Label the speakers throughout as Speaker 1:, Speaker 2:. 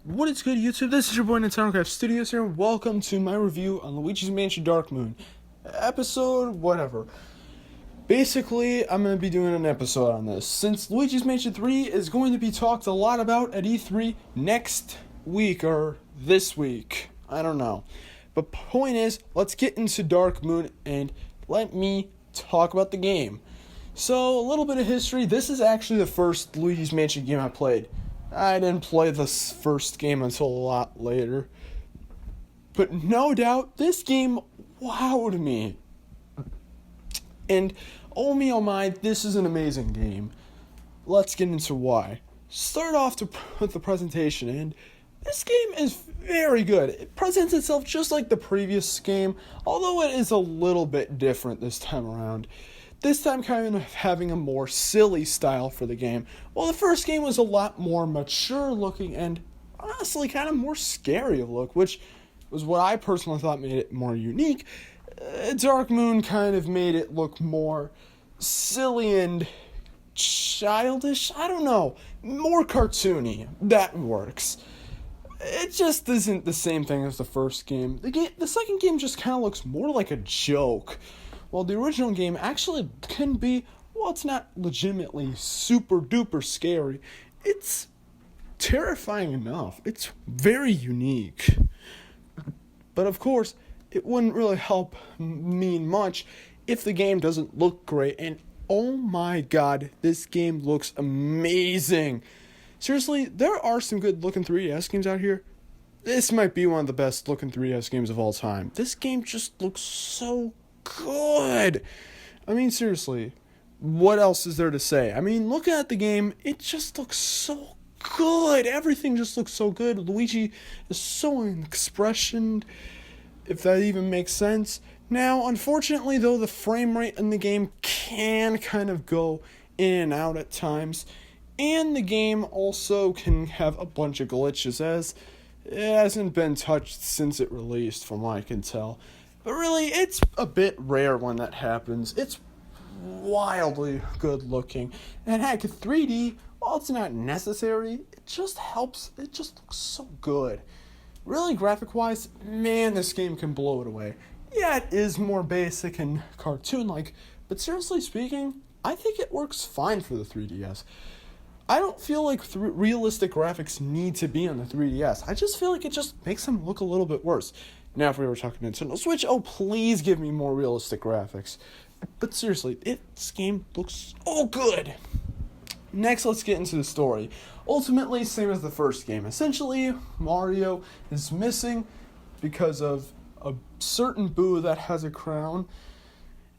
Speaker 1: What is good, YouTube? This is your boy Nintendo Studios here. Welcome to my review on Luigi's Mansion Dark Moon. Episode whatever. Basically, I'm going to be doing an episode on this. Since Luigi's Mansion 3 is going to be talked a lot about at E3 next week, or this week. I don't know. But point is, let's get into Dark Moon and let me talk about the game. So, a little bit of history. This is actually the first Luigi's Mansion game I played. I didn't play this first game until a lot later. But no doubt, this game wowed me. And oh me oh my, this is an amazing game. Let's get into why. Start off with the presentation, and this game is very good. It presents itself just like the previous game, although it is a little bit different this time around. This time kind of having a more silly style for the game. While the first game was a lot more mature looking and honestly kind of more scary look, which was what I personally thought made it more unique. Dark Moon kind of made it look more silly and childish. I don't know. More cartoony. That works. It just isn't the same thing as the first game. The second game just kind of looks more like a joke. Well, the original game actually can be, well, it's not legitimately super duper scary. It's terrifying enough. It's very unique. But of course, it wouldn't really help mean much if the game doesn't look great. And oh my god, this game looks amazing. Seriously, there are some good looking 3DS games out here. This might be one of the best looking 3DS games of all time. This game just looks so good. I mean, seriously, what else is there to say? I mean, looking at the game, it just looks so good. Everything just looks so good. Luigi is so expressioned, if that even makes sense. Now, unfortunately, though, the frame rate in the game can kind of go in and out at times, and the game also can have a bunch of glitches, as it hasn't been touched since it released, from what I can tell. But really, it's a bit rare when that happens. It's wildly good looking. And heck, 3D, while it's not necessary, it just helps. It just looks so good. Really, graphic-wise, man, this game can blow it away. Yeah, it is more basic and cartoon-like, but seriously speaking, I think it works fine for the 3DS. I don't feel like realistic graphics need to be on the 3DS. I just feel like it just makes them look a little bit worse. Now, if we were talking Nintendo Switch, oh, please give me more realistic graphics. But seriously, this game looks so good. Next, let's get into the story. Ultimately, same as the first game. Essentially, Mario is missing because of a certain Boo that has a crown,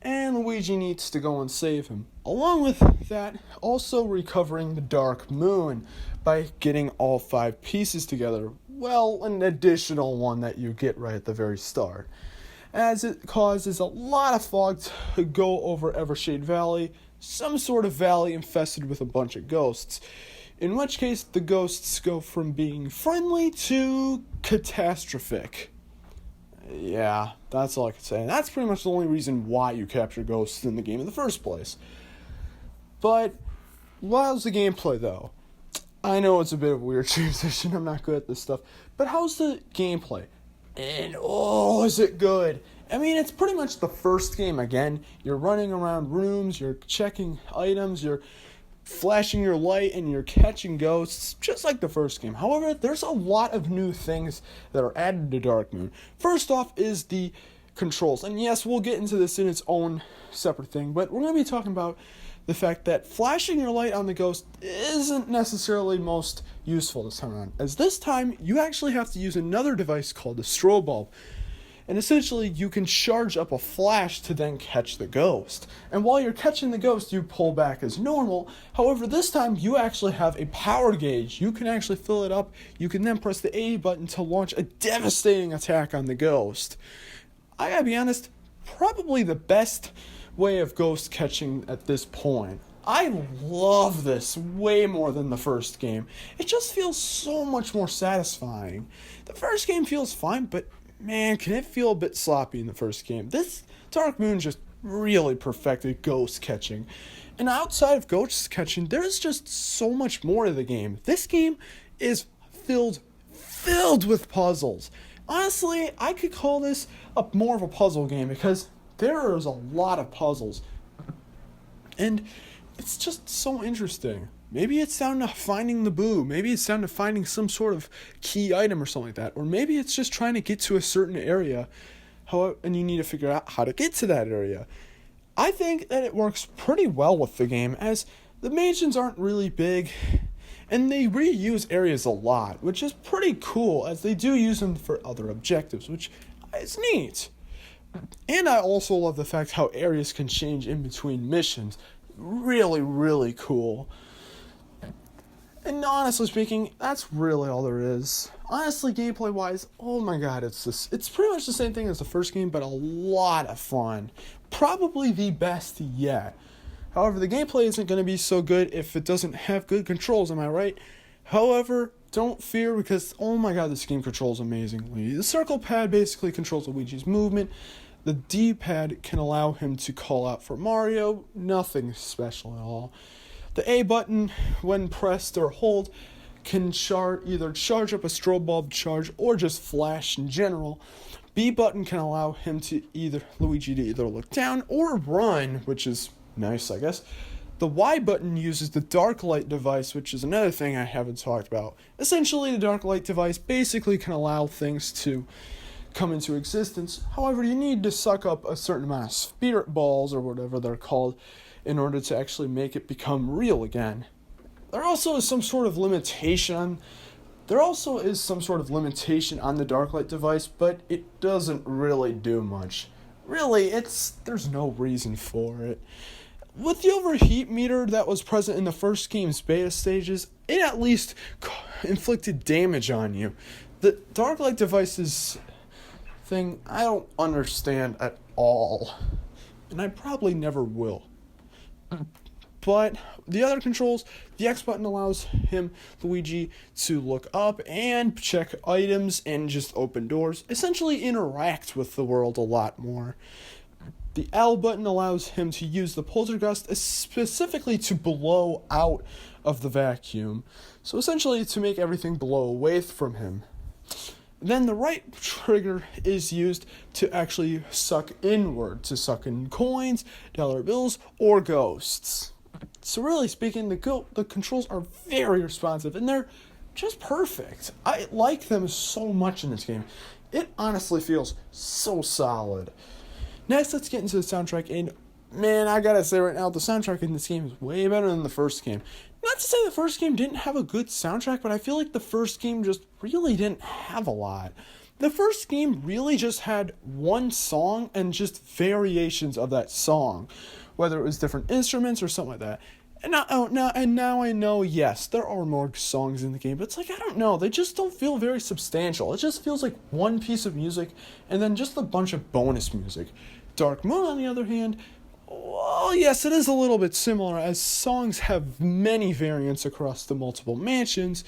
Speaker 1: and Luigi needs to go and save him. Along with that, also recovering the Dark Moon by getting all 5 pieces together. Well, an additional one that you get right at the very start, as it causes a lot of fog to go over Evershade Valley, some sort of valley infested with a bunch of ghosts, in which case the ghosts go from being friendly to catastrophic. Yeah, that's all I can say, and that's pretty much the only reason why you capture ghosts in the game in the first place. But, how's the gameplay, though? I know it's a bit of a weird transition, I'm not good at this stuff, but how's the gameplay? And oh, is it good? I mean, it's pretty much the first game again. You're running around rooms, you're checking items, you're flashing your light, and you're catching ghosts, just like the first game. However, there's a lot of new things that are added to Dark Moon. First off is the controls, and yes, we'll get into this in its own separate thing, but we're going to be talking about the fact that flashing your light on the ghost isn't necessarily most useful this time around, as this time you actually have to use another device called the strobe bulb, and essentially you can charge up a flash to then catch the ghost. And while you're catching the ghost, you pull back as normal. However, this time you actually have a power gauge. You can actually fill it up. You can then press the A button to launch a devastating attack on the ghost. I gotta be honest, probably the best way of ghost catching at this point. I love this way more than the first game. It just feels so much more satisfying. The first game feels fine, but man, can it feel a bit sloppy in the first game. This Dark Moon just really perfected ghost catching. And outside of ghost catching, there's just so much more to the game. This game is filled filled with puzzles. Honestly, I could call this more of a puzzle game because there is a lot of puzzles. And it's just so interesting. Maybe it's down to finding the boo. Maybe it's down to finding some sort of key item or something like that. Or maybe it's just trying to get to a certain area, and you need to figure out how to get to that area. I think that it works pretty well with the game, as the mansions aren't really big, and they reuse areas a lot, which is pretty cool, as they do use them for other objectives, which is neat. And I also love the fact how areas can change in between missions. Really, really cool. And honestly speaking, that's really all there is. Honestly, gameplay-wise, oh my god, it's pretty much the same thing as the first game, but a lot of fun. Probably the best yet. However, the gameplay isn't going to be so good if it doesn't have good controls, am I right? However, don't fear, because oh my god, this game controls amazingly. The circle pad basically controls Luigi's movement. The D-pad can allow him to call out for Mario. Nothing special at all. The A button, when pressed or hold, can either charge up a strobe bulb charge or just flash in general. B button can allow him to Luigi to either look down or run, which is nice, I guess. The Y button uses the dark light device, which is another thing I haven't talked about. Essentially, the dark light device basically can allow things to come into existence. However, you need to suck up a certain amount of spirit balls, or whatever they're called, in order to actually make it become real again. There also is some sort of limitation on the Darklight device, but it doesn't really do much. Really, there's no reason for it. With the overheat meter that was present in the first game's beta stages, it at least inflicted damage on you. The Darklight device's thing, I don't understand at all, and I probably never will. But the other controls, the X button allows Luigi, to look up and check items and just open doors, essentially interact with the world a lot more. The L button allows him to use the poltergust specifically to blow out of the vacuum, so essentially to make everything blow away from him. Then the right trigger is used to actually suck inward, to suck in coins, dollar bills, or ghosts. So really speaking, the controls are very responsive, and they're just perfect. I like them so much in this game. It honestly feels so solid. Next, let's get into the soundtrack, and man, I gotta say right now, the soundtrack in this game is way better than the first game. Not to say the first game didn't have a good soundtrack, but I feel like the first game just really didn't have a lot. The first game really just had one song and just variations of that song, whether it was different instruments or something like that. And now I know, yes, there are more songs in the game, but it's like, I don't know, they just don't feel very substantial. It just feels like one piece of music and then just a bunch of bonus music. Dark Moon, on the other hand, well, yes, it is a little bit similar, as songs have many variants across the multiple mansions.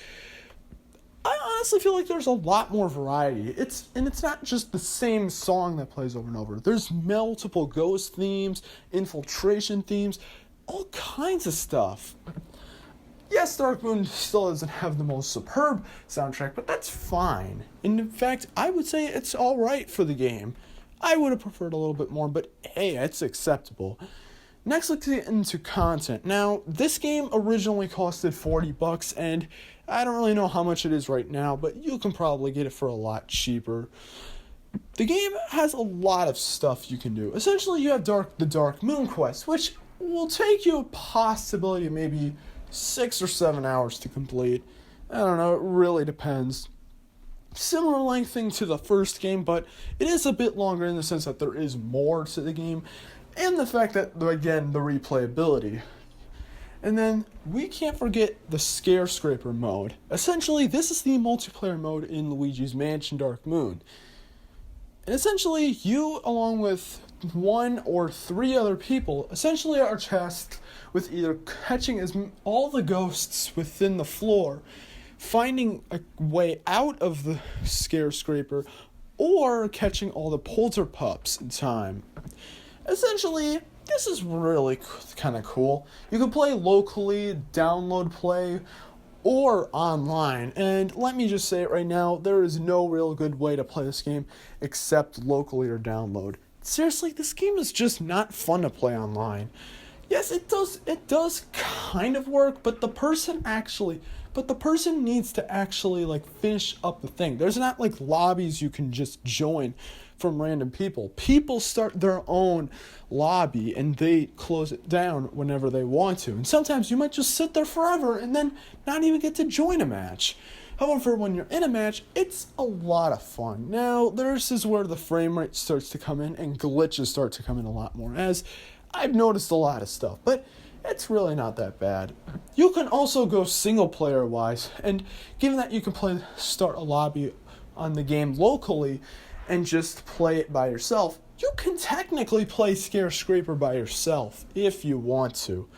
Speaker 1: I honestly feel like there's a lot more variety. It's not just the same song that plays over and over. There's multiple ghost themes, infiltration themes, all kinds of stuff. Yes, Dark Moon still doesn't have the most superb soundtrack, but that's fine. And in fact, I would say it's alright for the game. I would have preferred a little bit more, but hey, it's acceptable. Next, let's get into content. Now, this game originally costed $40, and I don't really know how much it is right now, but you can probably get it for a lot cheaper. The game has a lot of stuff you can do. Essentially, you have the Dark Moon quest, which will take you a possibility of maybe 6 or 7 hours to complete. I don't know, it really depends. Similar lengthening to the first game, but it is a bit longer in the sense that there is more to the game, and the fact that, again, the replayability. And then, we can't forget the Scare Scraper mode. Essentially, this is the multiplayer mode in Luigi's Mansion Dark Moon. And essentially, you, along with 1 or 3 other people, essentially are tasked with either catching all the ghosts within the floor, finding a way out of the Scare Scraper, or catching all the polterpups in time. Essentially, this is really kind of cool. You can play locally, download play, or online. And let me just say it right now, there is no real good way to play this game except locally or download. Seriously, this game is just not fun to play online. Yes, it does kind of work, but the person needs to actually like finish up the thing. There's not like lobbies you can just join from random people. People start their own lobby and they close it down whenever they want to. And sometimes you might just sit there forever and then not even get to join a match. However, when you're in a match, it's a lot of fun. Now, this is where the frame rate starts to come in and glitches start to come in a lot more, as I've noticed a lot of stuff, but it's really not that bad. You can also go single player wise, and given that you can start a lobby on the game locally and just play it by yourself, you can technically play Scare Scraper by yourself if you want to.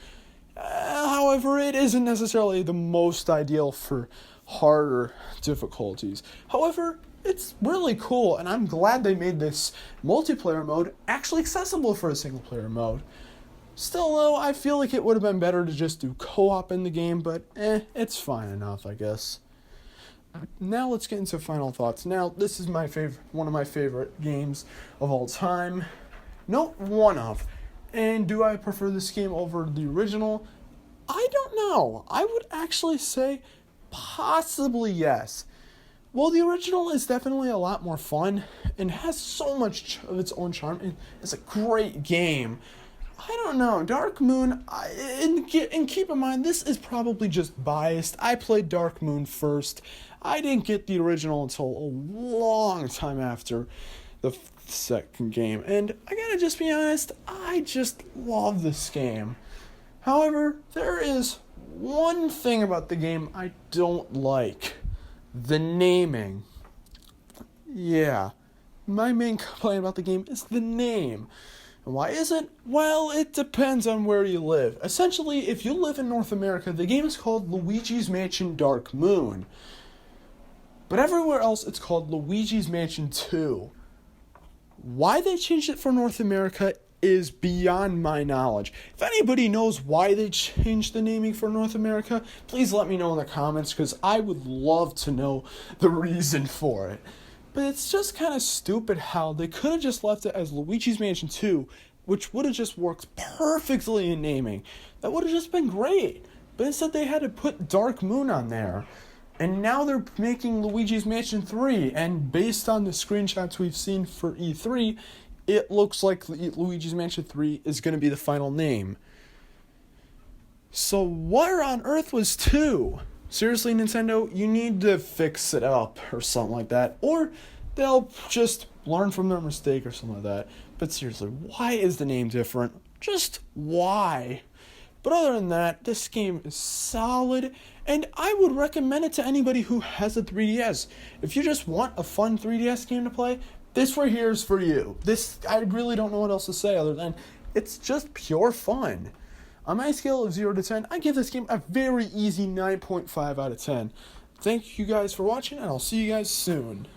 Speaker 1: However, it isn't necessarily the most ideal for harder difficulties. However, it's really cool, and I'm glad they made this multiplayer mode actually accessible for a single player mode. Still, though, I feel like it would have been better to just do co-op in the game, but it's fine enough, I guess. Now let's get into final thoughts. Now, this is one of my favorite games of all time. Not one of. And do I prefer this game over the original? I don't know. I would actually say possibly yes. Well, the original is definitely a lot more fun and has so much of its own charm, and it's a great game. I don't know, Dark Moon, and keep in mind, this is probably just biased. I played Dark Moon first. I didn't get the original until a long time after the second game, and I gotta just be honest, I just love this game. However, there is one thing about the game I don't like. The naming. Yeah, my main complaint about the game is the name. And why is it? Well, it depends on where you live. Essentially, if you live in North America, the game is called Luigi's Mansion Dark Moon. But everywhere else, it's called Luigi's Mansion 2. Why they changed it for North America is beyond my knowledge. If anybody knows why they changed the naming for North America, please let me know in the comments, because I would love to know the reason for it. But it's just kind of stupid how they could have just left it as Luigi's Mansion 2, which would have just worked perfectly in naming. That would have just been great. But instead they had to put Dark Moon on there. And now they're making Luigi's Mansion 3, and based on the screenshots we've seen for E3, it looks like Luigi's Mansion 3 is going to be the final name. So where on earth was 2? Seriously, Nintendo, you need to fix it up or something like that. Or they'll just learn from their mistake or something like that. But seriously, why is the name different? Just why? But other than that, this game is solid, and I would recommend it to anybody who has a 3DS. If you just want a fun 3DS game to play, this right here is for you. I really don't know what else to say other than it's just pure fun. On my scale of 0 to 10, I give this game a very easy 9.5 out of 10. Thank you guys for watching, and I'll see you guys soon.